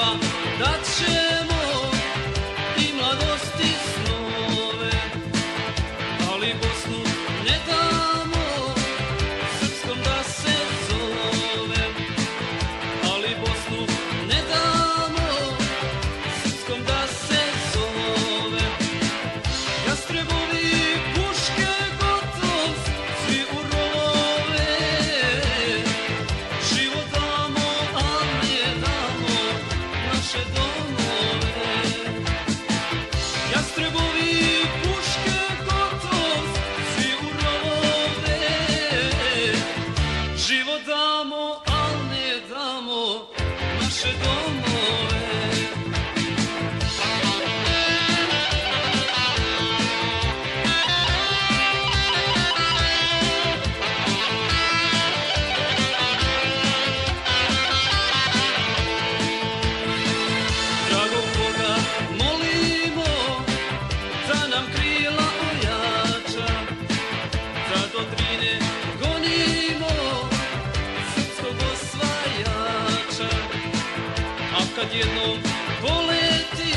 svima da ćemo i mladosti snove, ali Bosnu ne damo srpskom da se zove, ali Bosnu ne damo srpskom da se zove. Jastrebovi puške gotov, svi u rovove, život damo, a ne damo naše domove. Jastrebovi puške gotov, svi u rovove, život damo, a ne damo naše domove. Dragog Boga molimo da nam krila ojača, da do Drine gonimo srpskog osvajača. A kad jednom poleti,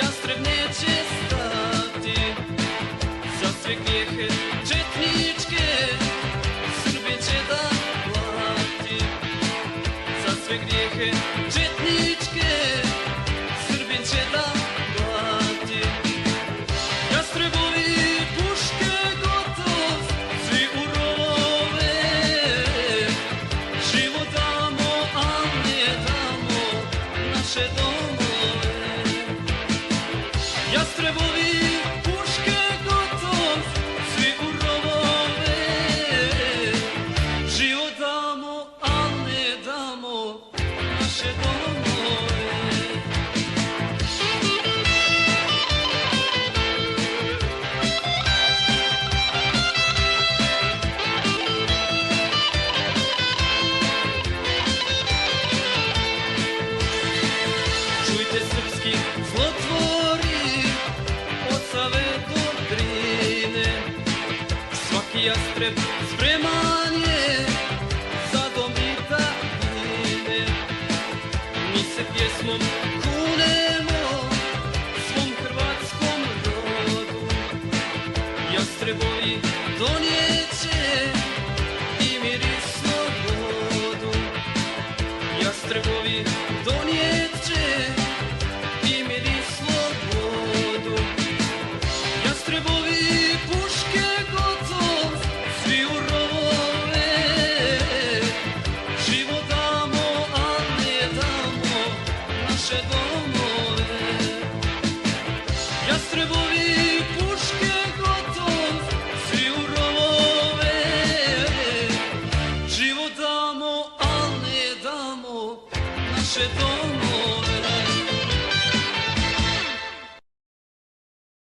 jastreb neće stati, za sve grijehe četničke Srbin će da plati. Za sve grijehe četničke Srbin će da plati. Jastrebovi puške gotov, svi u rovove, život damo, a ne damo naše domove. Jastrebovi puške gotov, svi u rovove, život damo, a ne damo naše domove. Čujte srpski zlotvori, od Save do Drine, svaki jastreb